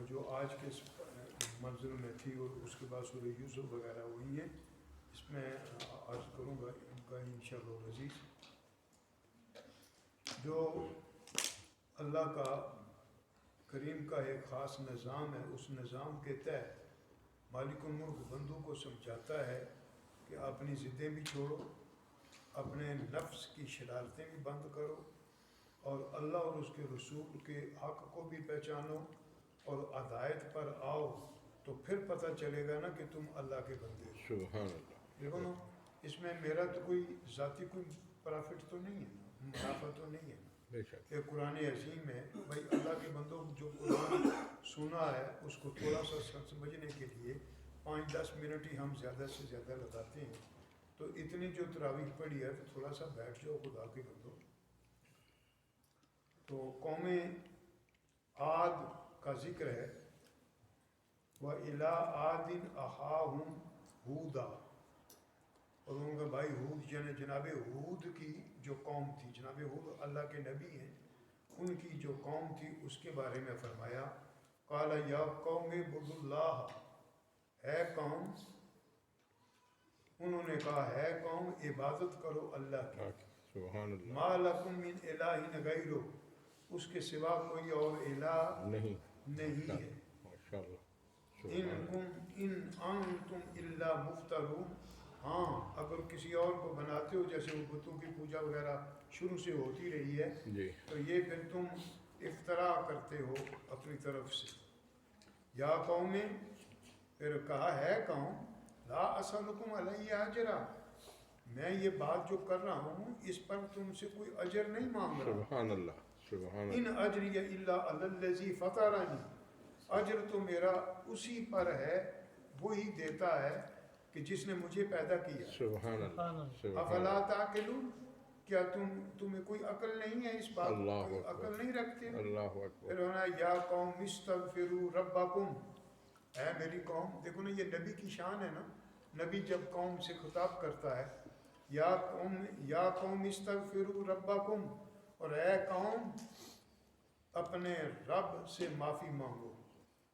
جو آج کے منظر میں تھی اور اس کے بعد سورہ یوسف وغیرہ وہی ہیں، اس میں عرض کروں گا ان کا انشاءاللہ العزیز۔ جو اللہ کا کریم کا ایک خاص نظام ہے، اس نظام کے تحت مالک الملک بندوں کو سمجھاتا ہے کہ اپنی ضدیں بھی چھوڑو، اپنے نفس کی شرارتیں بھی بند کرو، اور اللہ اور اس کے رسول کے حق کو بھی پہچانو اور ہدایت پر آؤ، تو پھر پتہ چلے گا نا کہ تم اللہ کے بندے ہو۔ سبحان اللہ۔ دیکھو نا، اس میں میرا تو کوئی ذاتی کوئی پرافٹ تو نہیں ہے نا، منافع تو نہیں ہے نا۔ بے شک۔ یہ قرآن عظیم ہے بھائی، اللہ کے بندوں جو قرآن سنا ہے اس کو تھوڑا سا سمجھنے کے لیے 5-10 منٹ ہی ہم زیادہ سے زیادہ لگاتے ہیں، تو اتنی جو تراویح پڑھی ہے تو تھوڑا سا بیٹھ جاؤ خدا کے بندوں۔ تو قوم عاد کا ذکر ہے، وَإِلَىٰ عَادٍ أَخَاهُمْ هُودًا، اور ان کا بھائی ہود یعنی جناب ہود کی جو قوم تھی، جناب ہود اللہ کے نبی ہیں، ان کی جو قوم تھی اس کے بارے میں فرمایا، قَالَ يَا قَوْمِ اعْبُدُوا اللَّهَ، اے قوم، انہوں نے کہا ہے قوم عبادت کرو اللہ کی، سبحان اللہ۔ مَا لَكُم مِّنْ إِلَٰهٍ غَيْرُهُ، اس کے سوا کوئی اور الہ نہیں ہے، ماشاءاللہ۔ ان انتم الا مفترون، ہاں اگر کسی اور کو بناتے ہو، جیسے وہ بتوں کی پوجا وغیرہ شروع سے ہوتی رہی ہے، جی۔ تو یہ پھر تم افترا کرتے ہو اپنی طرف سے۔ یا قوم، پھر کہا ہے قوم، لا اسألکم علیہ اجرا، میں یہ بات جو کر رہا ہوں اس پر تم سے کوئی اجر نہیں مانگ رہا۔ سبحان اللہ، سبحان ان اللہ۔ اجری الا علی الذی فطرنی، اجر تو میرا اسی پر ہے، وہی دیتا ہے کہ جس نے مجھے پیدا کیا۔ سبحان اللہ، سبحان افلا اللہ۔ تعقلون، کیا تمہیں کوئی عقل نہیں ہے اس بات کو، اللہ کوئی اکبر، عقل نہیں رکھتے؟ اللہ اکبر۔ پھر ہونا یا قوم استغفروا ربکم، اے میری قوم، دیکھو نا یہ نبی کی شان ہے نا، نبی جب قوم سے خطاب کرتا ہے، یا قوم استغفروا ربکم، اور اے قوم اپنے رب سے معافی مانگو،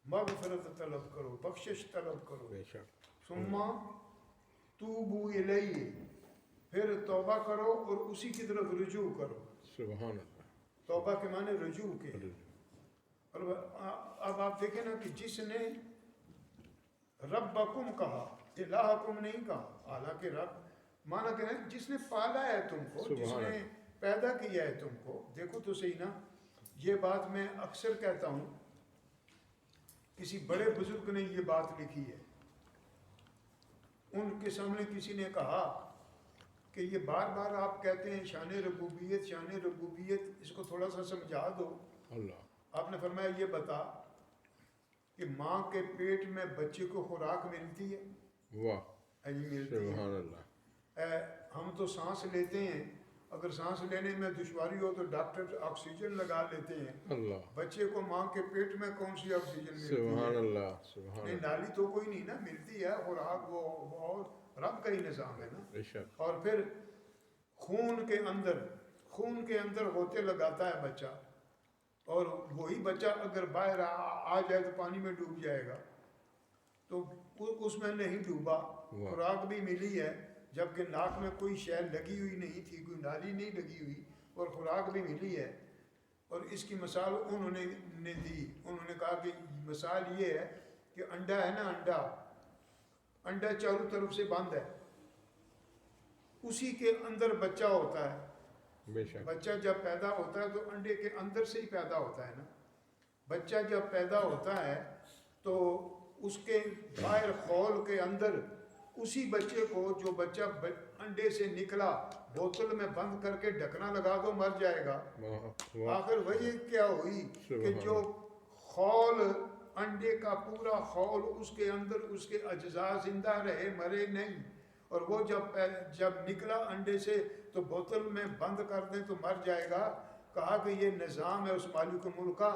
مغفرت طلب کرو، بخشش طلب کرو، بے شک۔ ثم توبوا الیہ، پھر توبہ کرو اور اسی کی طرف رجوع کرو۔ سبحان اللہ۔ توبہ کے معنی رجوع کے۔ اور اب آپ دیکھیں نا کہ جس نے ربکم کہا، الہکم نہیں کہا، حالانکہ رب معنی کہ جس نے پالا ہے تم کو، جس نے پیدا کیا ہے تم کو۔ دیکھو تو صحیح نا، یہ بات میں اکثر کہتا ہوں، کسی بڑے بزرگ نے یہ بات لکھی ہے، ان کے سامنے کسی نے کہا کہ یہ بار بار آپ کہتے ہیں شان ربوبیت، شان ربوبیت، اس کو تھوڑا سا سمجھا دو۔ اللہ۔ آپ نے فرمایا یہ بتا کہ ماں کے پیٹ میں بچے کو خوراک ملتی ہے؟ واہ، جی ملتی سبحان ہے۔ اللہ۔ ہم تو سانس لیتے ہیں، اگر سانس لینے میں دشواری ہو تو ڈاکٹر آکسیجن لگا لیتے ہیں، اللہ، بچے کو ماں کے پیٹ میں کون سی آکسیجن ملتی سبحان ہے؟ اللہ، سبحان نہیں، اللہ۔ نالی تو کوئی نہیں نا ملتی ہے، خوراک وہ اور رب کا ہی نظام ہے نا۔ بے شک۔ اور پھر خون کے اندر ہوتے لگاتا ہے بچہ، اور وہی بچہ اگر باہر آ جائے تو پانی میں ڈوب جائے گا، تو اس میں نہیں ڈوبا، خوراک بھی ملی ہے، جبکہ ناک میں کوئی شے لگی ہوئی نہیں تھی، کوئی نالی نہیں لگی ہوئی، اور خوراک بھی ملی ہے۔ اور اس کی مثال انہوں نے دی، انہوں نے کہا کہ مثال یہ ہے کہ انڈا ہے نا، انڈا چاروں طرف سے بند ہے، اسی کے اندر بچہ ہوتا ہے۔ بے شک۔ بچہ جب پیدا ہوتا ہے تو انڈے کے اندر سے ہی پیدا ہوتا ہے نا۔ بچہ جب پیدا ہوتا ہے تو اس کے باہر خول کے اندر اسی بچے کو، جو بچہ انڈے سے نکلا، بوتل میں بند کر کے ڈھکنا لگا دو، مر جائے گا۔ آخر وہی کیا ہوئی کہ جو خول، انڈے کا پورا خول، اس کے اندر اس کے اجزاء زندہ رہے، مرے نہیں، اور وہ جب نکلا انڈے سے تو بوتل میں بند کر دیں تو مر جائے گا۔ کہا کہ یہ نظام ہے اس مالک ملک کا،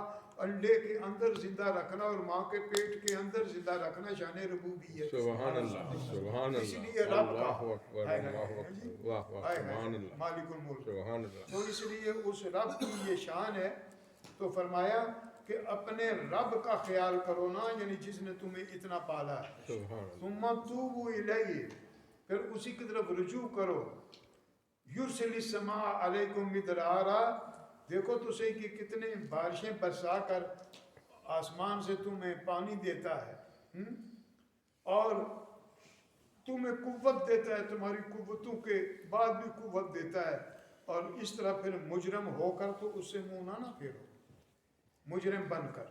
انڈے کے اندر زندہ رکھنا اور ماں کے پیٹ کے اندر زندہ رکھنا شان ربوبیت۔ سبحان اللہ، سبحان اس اللہ، لیے رب کا اللہ اکبر، اللہ اکبر، واہ واہ، سبحان اللہ، مالک الملک، سبحان اللہ۔ تو اس لیے اس رب کی یہ شان ہے۔ تو فرمایا کہ اپنے رب کا خیال کرو نا، یعنی جس نے تمہیں اتنا پالا ہے. سبحان اللہ. ثم توبوا الیہ، پھر اسی کی طرف رجوع کرو. یرسل السماء علیکم مدرارا، دیکھو تو صحیح کہ کتنے بارشیں برسا کر آسمان سے تمہیں پانی دیتا ہے، اور تمہیں قوت دیتا ہے، تمہاری قوتوں کے بعد بھی قوت دیتا ہے. اور اس طرح پھر مجرم ہو کر تو اس سے منہ نہ پھیرو، مجرم بن کر.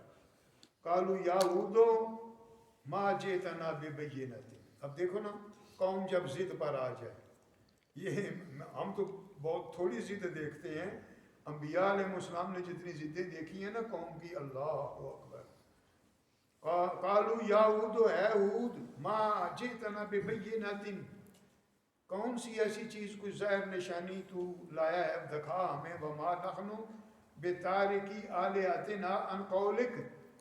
قالوا یا ہودو ما جئتنا ببینۃ. اب دیکھو نا، قوم جب ضد پر آ جائے، یہ ہم تو بہت تھوڑی ضد دیکھتے ہیں، انبیاء علیہ السلام نے جتنی ضدیں دیکھی ہیں نا قوم کی، اللہ اکبر. قالوا یا ہود، اے ہود، ما جئتنا ببینۃ، کون سی ایسی چیز کوئی ظاہر نشانی تو لایا ہے، دکھا ہمیں. وما نحن بتارکی آلہتنا عن قولک،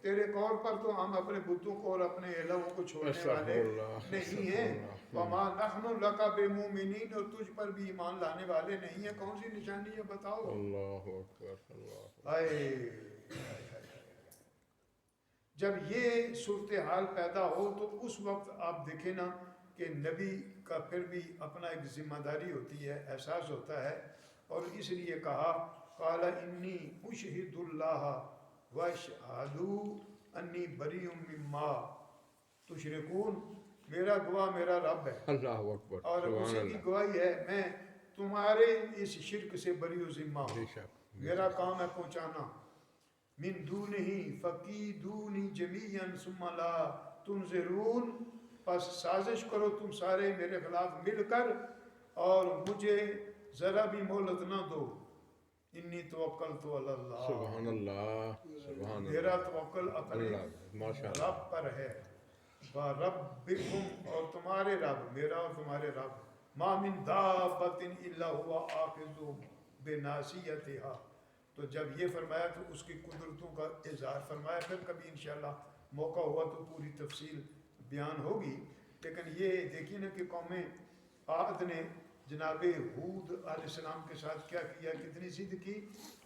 تیرے قول پر تو ہم اپنے بتوں کو اور اپنے الہوں کو چھوڑنے والے نہیں ہیں. وما نحن لک بمؤمنین، اور تجھ پر بھی ایمان لانے والے نہیں ہیں. کون سی نشانی ہے بتاؤ. اللہ اکبر. اللہ. جب یہ صورتحال پیدا ہو تو اس وقت آپ دیکھیں نا کہ نبی کا پھر بھی اپنا ایک ذمہ داری ہوتی ہے، احساس ہوتا ہے. اور اس لیے کہا قال انی اشہد اللہ واشہدوا انی بریء مما تشرکون، میرا گواہ میرا رب ہے، اللہ اکبر. اور سبحان اسی کی اللہ. گواہی ہے میں تمہارے اس شرک سے بری و ذمہ بے ہوں، شک. میرا کام ہے پہنچانا. من دونہ فکیدونی جمیعا ثم لا تنظرون، پس سازش کرو تم سارے میرے خلاف مل کر اور مجھے ذرا بھی مہلت نہ دو. انی توکلت علی اللہ، سبحان اللہ. سبحان میرا اللہ. توکل اپنے اللہ ماشاء اللہ. رب پر ہے. وَرَبِّكُمْ، اور تمہارے رب، میرا اور تمہارے رب. مَا مِن دَابَّةٍ إِلَّا هُوَ آخِذٌ بِنَاصِيَتِهَا. تو جب یہ فرمایا تو اس کی قدرتوں کا اظہار فرمایا. پھر کبھی انشاءاللہ موقع ہوا تو پوری تفصیل بیان ہوگی. لیکن یہ دیکھیے نا کہ قوم عاد نے جناب ہود علیہ السلام کے ساتھ کیا کیا، کتنی ضد کی،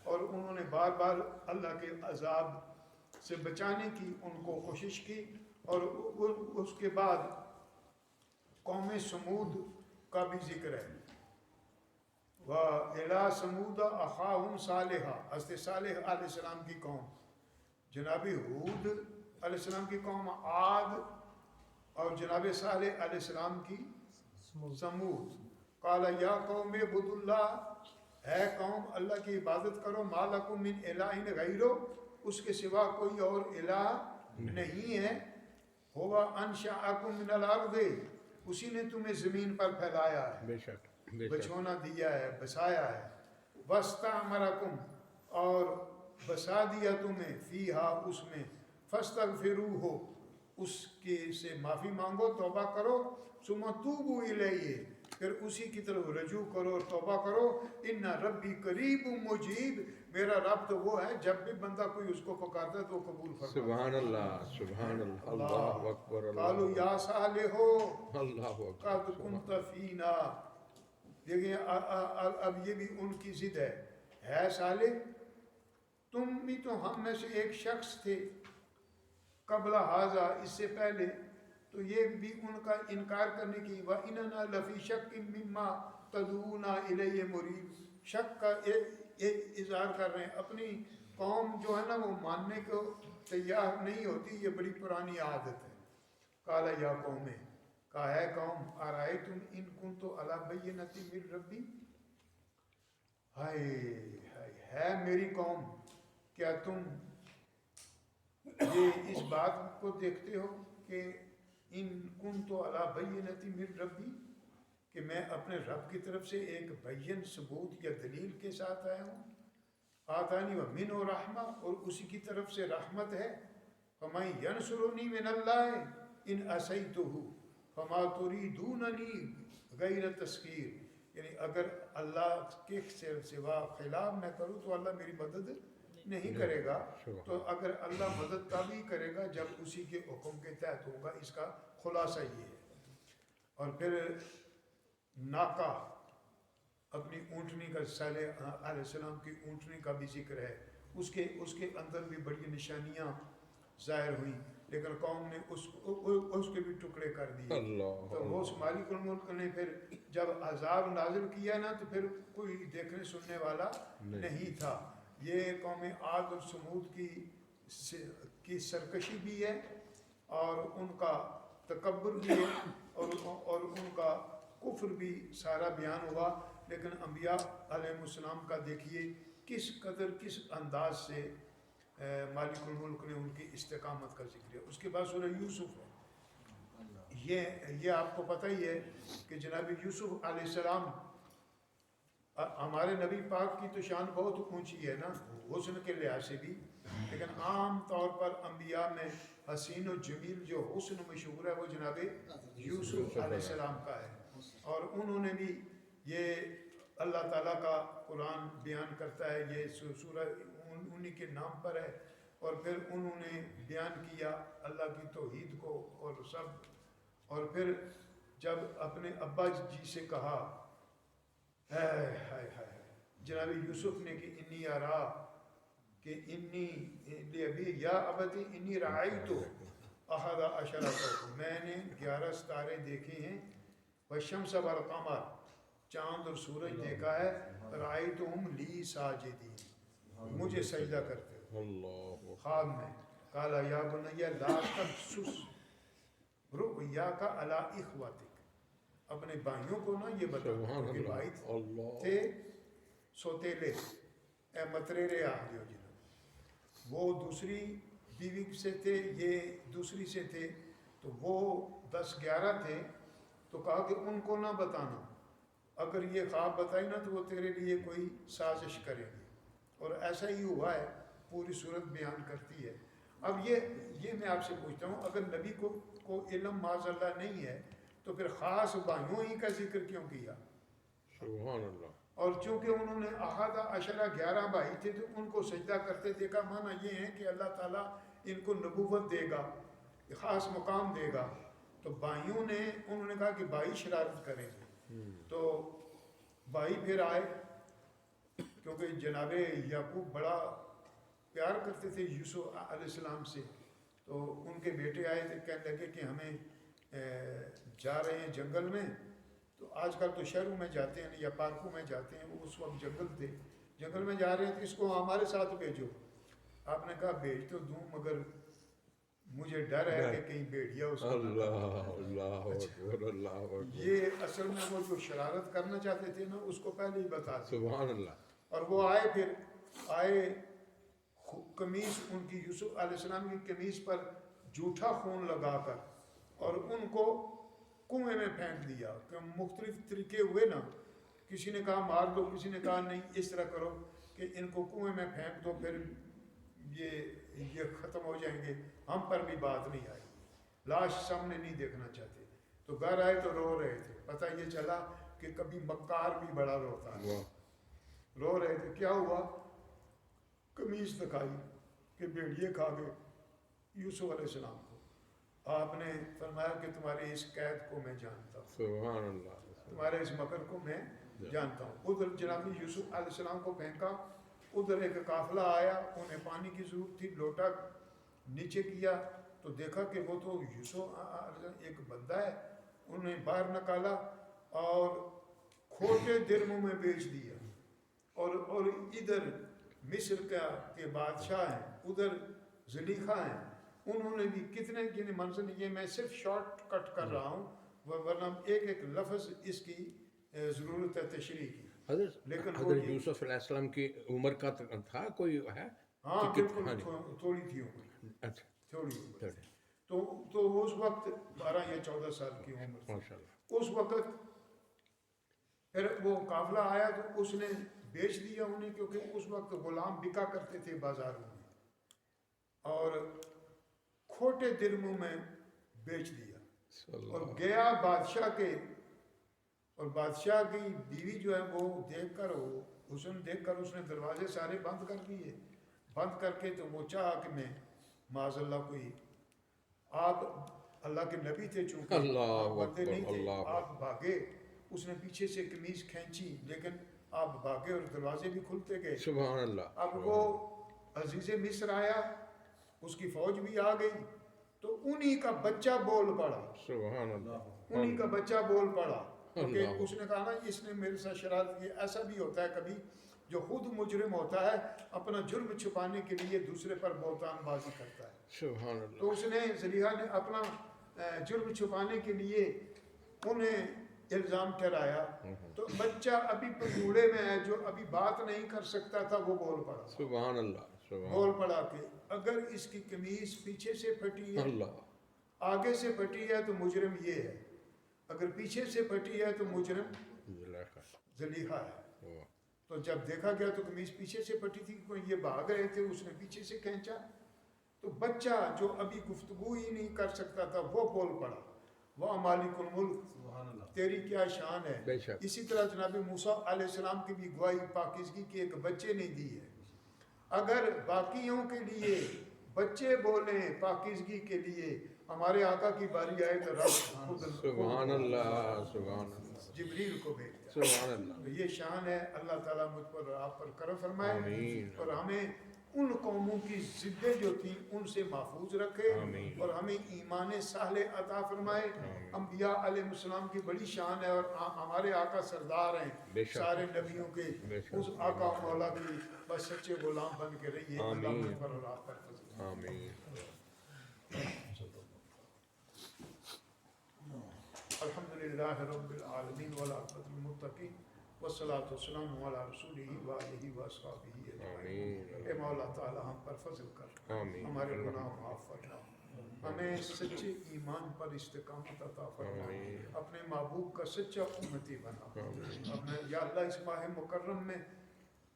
اور انہوں نے بار بار اللہ کے عذاب سے بچانے کی ان کو کوشش کی. اور اس کے بعد قوم سمود کا بھی ذکر ہے. وَإِلَىٰ سَمُودَ أَخَاهُمْ صَالِحًا، حضرت صالح علیہ السلام کی قوم. جناب ہود علیہ السلام کی قوم عاد، اور جناب صالح علیہ السلام کی سمود. قال یا قوم اعبدوا اللہ، اے قوم اللہ کی عبادت کرو. ما لکم من الہ غیرہ، اس کے سوا کوئی اور الہ نہیں ہے. ہوا انشأکم من الارض، اسی نے تمہیں زمین پر پھیلایا ہے، بے شک. بے شک. بچھونا دیا ہے، بسایا ہے. واستعمرکم، اور بسا دیا تمہیں، فیہا، اس میں. فاستغفروہ، اس کے سے معافی مانگو، توبہ کرو. ثم توبوا الیہ، پھر اسی کی طرف رجوع کرو اور توبہ کرو. ان ربی قریب مجیب، میرا رب تو وہ ہے جب بھی بندہ کوئی اس کو پکارتا ہے تو وہ قبول فرماتا ہے. سبحان اللہ. سبحان اللہ. اللہ اکبر. قالوا اللہ. یا صالح اللہ اکبر. قد کنت فینا. دیکھیں اب یہ بھی ان کی ضد ہے صالح تم بھی تو ہم میں سے ایک شخص تھے، قبل ھذا، اس سے پہلے. تو یہ بھی ان کا انکار کرنے کی. وَإِنَّنَا لَفِي شَكٍّ مِّمَّا تَدْعُونَا إِلَيْهِ مُرِيبٍ، شک کا اظہار کر رہے ہیں. اپنی قوم جو ہے نا وہ ماننے کو تیار نہیں ہوتی، یہ بڑی پرانی عادت ہے. قال یا قوم، کہا ہے قوم، ارائیتم ان کنت علی بینۃ من ربی، ہائے ہے میری قوم، کیا تم یہ اس بات کو دیکھتے ہو کہ ان کنت علی بینۃ من ربی، کہ میں اپنے رب کی طرف سے ایک بین ثبوت یا دلیل کے ساتھ آیا ہوں. آتانی ومن و رحمہ، اور اسی کی طرف سے رحمت ہے. فمن ینصرنی من اللہ ان عصیتہ فما تریدوننی غیر تسخیر، یعنی اگر اللہ کے سوا خلاف میں کروں تو اللہ میری مدد نہیں کرے گا. تو اگر اللہ مدد تبھی کرے گا جب اسی کے حکم کے تحت ہوگا. اس کا خلاصہ یہ ہے. اور پھر ناکا، اپنی اونٹنی کا، صالح علیہ السلام کی اونٹنی کا بھی ذکر ہے. اس کے اندر بھی بڑی نشانیاں ظاہر ہوئیں، لیکن قوم نے اس کے بھی ٹکڑے کر دیے۔ اللہ تو وہ مالک الملک نے پھر جب عذاب نازل کیا نا تو پھر کوئی دیکھنے سننے والا نہیں تھا۔ یہ قوم عاد اور سمود کی سرکشی بھی ہے اور ان کا تکبر بھی ہے اور ان کا کفر بھی سارا بیان ہوا، لیکن انبیاء علیہ السلام کا دیکھیے کس قدر کس انداز سے مالک الملک نے ان کی استقامت کا ذکر ہے۔ اس کے بعد سورہ یوسف ہے، یہ آپ کو پتہ ہی ہے کہ جناب یوسف علیہ السلام، ہمارے نبی پاک کی تو شان بہت اونچی ہے نا حسن کے لحاظ سے بھی، لیکن عام طور پر انبیاء میں حسین و جمیل جو حسن مشہور ہے وہ جناب یوسف علیہ السلام کا ہے، اور انہوں نے بھی یہ اللہ تعالیٰ کا قرآن بیان کرتا ہے، یہ سورہ انہی کے نام پر ہے، اور پھر انہوں نے بیان کیا اللہ کی توحید کو اور سب، اور پھر جب اپنے ابا جی سے کہا جناب یوسف نے کہ انی ارا کہ انی ابھی یا ابتی انی رعیت احد عشر کوكب، میں نے 11 ستارے دیکھے ہیں، والشمس والقمر، چاند اور سورج دیکھا ہے، رعیتہم لی ساجدین، مجھے سجدہ کرتے اللہ خواب میں۔ قال یا بنی لا تقصص رؤیاک علی اخوتک، اپنے بھائیوں کو نہ یہ بتا کہ بھائی تھے سوتیلے متریرے آگے جناب، وہ دوسری بیوی سے تھے، یہ دوسری سے تھے، تو وہ 10-11 تھے، تو کہا کہ ان کو نہ بتانا، اگر یہ خواب بتائی نا تو وہ تیرے لیے کوئی سازش کریں گے، اور ایسا ہی ہوا ہے، پوری صورت بیان کرتی ہے۔ اب یہ میں آپ سے پوچھتا ہوں، اگر نبی کو علم معاذ اللہ نہیں ہے تو پھر خاص بھائیوں ہی کا ذکر کیوں کیا؟ سبحان اللہ۔ اور چونکہ انہوں نے احد عشرہ 11 بھائی تھے تو ان کو سجدہ کرتے دیکھا، معنی یہ ہے کہ اللہ تعالیٰ ان کو نبوت دے گا، خاص مقام دے گا، تو بھائیوں نے انہوں نے کہا کہ بھائی شرارت کریں گے، تو بھائی پھر آئے، کیونکہ جناب یعقوب بڑا پیار کرتے تھے یوسف علیہ السلام سے، تو ان کے بیٹے آئے تھے، کہنے لگے کہ ہمیں جا رہے ہیں جنگل میں، تو آج کل تو شہروں میں جاتے ہیں یا پارکوں میں جاتے ہیں، وہ اس وقت جنگل تھے، جنگل میں جا رہے ہیں تو اس کو ہمارے ساتھ بھیجو۔ آپ نے کہا بھیج تو دوں مگر مجھے ڈر ہے کہ کہیں بھیڑیا اس کو اللہ اکبر اللہ اکبر، یہ اصل میں وہ جو شرارت کرنا چاہتے تھے نا اس کو پہلے ہی بتا دیا۔ سبحان اللہ۔ اور وہ آئے، پھر آئے، قمیص ان کی یوسف علیہ السلام کی قمیص پر جھوٹا خون لگا کر اور ان کو کنویں میں پھینک دیا، کہ مختلف طریقے ہوئے نا، کسی نے کہا مار دو، کسی نے کہا نہیں اس طرح کرو کہ ان کو کنویں میں پھینک دو، پھر یہ ختم ہو جائیں گے، ہم پر بھی بات نہیں آئی، لاش سامنے نہیں دیکھنا چاہتے، تو گھر آئے تو رو رہے تھے، پتہ یہ چلا کہ کبھی مکار بھی بڑا روتا ہے، رو رہے تھے، کیا ہوا؟ قمیص دکھائی کہ بھیڑیے کھا گئے یوسف علیہ السلام کو، آپ نے فرمایا کہ تمہارے اس قید کو میں جانتا ہوں، سبحان اللہ، تمہارے اس مکر کو میں جانتا ہوں۔ ادھر جناب یوسف علیہ السلام کو پھینکا، ادھر ایک قافلہ آیا، انہیں پانی کی ضرورت تھی، لوٹا نیچے کیا تو دیکھا کہ وہ تو یوسف ایک بندہ ہے، انہوں نے باہر نکالا اور کھوٹے درموں میں بیچ دیا، اور ادھر مصر کے بادشاہ ہیں، ادھر زلیخا ہیں، انہوں نے بھی کتنے منظر، یہ میں صرف شارٹ کٹ کر رہا ہوں ورنہ ایک ایک لفظ اس کی ضرورت ہے تشریح کی، لیکن حضرت یوسف علیہ السلام کی عمر کا تھا کوئی ہے؟ ہاں بالکل تھوڑی تھی عمر، اچھا تھوڑی عمر، تو اس وقت 12 یا 14 سال کی عمر تھی، ماشاء اللہ۔ اس وقت پھر وہ قافلہ آیا تو اس نے بیچ دیا انہیں، کیونکہ اس وقت غلام بکا کرتے تھے بازاروں میں، اور کھوٹے درموں میں بیچ دیا، اور گیا بادشاہ کے، اور بادشاہ کی بیوی جو ہے وہ دیکھ کر، وہ حسن دیکھ کر اس نے دروازے سارے بند کر دیے، بند کر کے تو وہ چاہا کہ میں معاذ اللہ کوئی، آپ اللہ کے نبی تھے چونکہ آپ بندے نہیں تھے، آپ بھاگے، اس نے پیچھے سے قمیض کھینچی لیکن آپ بھاگے اور دروازے بھی کھلتے گئے، سبحان اللہ۔ اب وہ عزیز مصر آیا، اس کی فوج بھی آ گئی، تو انہی کا بچہ بول پڑا، سبحان اللہ، انہی کا بچہ بول پڑا، کیونکہ اللہ۔ اس نے کہا نا اس نے میرے ساتھ شرارت کی۔ ایسا بھی ہوتا ہے کبھی جو خود مجرم ہوتا ہے اپنا جرم چھپانے کے لیے دوسرے پر بہتان بازی کرتا ہے، سبحان تو اللہ، اس نے زلیخا نے اپنا جرم چھپانے کے لیے انہیں الزام ٹھہرایا، تو بچہ ابھی پنگوڑے میں ہے جو ابھی بات نہیں کر سکتا تھا، وہ بول پڑا، سبحان اللہ، سبحان بول پڑا کہ اگر اس کی قمیص پیچھے سے پھٹی ہے، اللہ، آگے سے پھٹی ہے تو مجرم یہ ہے، اگر پیچھے سے پھٹی ہے تو مجرم زلیخا، زلیخا ہے۔ واہ، تو جب دیکھا گیا تو قمیص پیچھے سے پھٹی تھی، کوئی یہ بھاگ رہے تھے، اس نے پیچھے سے کھینچا، تو بچہ جو ابھی گفتگو ہی نہیں کر سکتا تھا وہ بول پڑا، وہ مالک الملک، تیری کیا شان ہے۔ بے شک، اسی طرح جناب موسیٰ علیہ السلام کی بھی گواہی پاکیزگی کی ایک بچے نے دی ہے۔ اگر باقیوں کے لیے بچے بولیں پاکیزگی کے لیے، ہمارے آقا کی باری آئے تو رب خود سبحان اللہ، سبحان اللہ، جبریل کو بھیجتا ہے۔ سبحان اللہ، تو یہ شان ہے، اللہ تعالیٰ مجھ پر اور آپ پر کرم فرمائے، آمین، اور ہمیں ان قوموں کی ضدیں جو تھیں ان سے محفوظ رکھے، آمین، اور ہمیں ایمان صالح عطا فرمائے۔ انبیاء علیہ السلام کی بڑی شان ہے، اور ہمارے آقا سردار ہیں بے شک، سارے نبیوں کے، بے شک، اس آقا و مولا کی بس سچے غلام بن کے رہیے۔ اللہ آمین، مجھ پر اور آپ پر فضل کرے۔ آمین، الحمدللہ رب العالمین والعاقبۃ للمتقین والصلاۃ والسلام علی رسولہ وآلہ وصحبہ اجمعین۔ آمین، اے مولا تعالی ہم پر فضل کر، آمین، ہمارے گناہ معاف فرما، ہمیں سچے ایمان پر استقامت عطا فرما، آمین، اپنے محبوب کا سچا امتی بنا۔ اپنے یا اللہ اس ماہ مکرم میں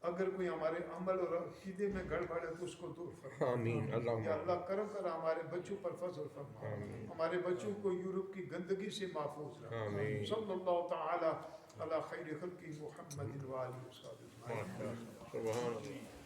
اگر کوئی ہمارے عمل اور عقیدے میں گڑبڑ ہے تو اس کو دور فرما۔ آمین، یا اللہ، اللہ کرم کر ہمارے بچوں پر فضل فرما، ہمارے بچوں کو یورپ کی گندگی سے محفوظ رکھ۔ آمین، صلی اللہ تعالی علی خیر خلق محمد وآلہ وصحبہ اجمعین۔ سبحان اللہ۔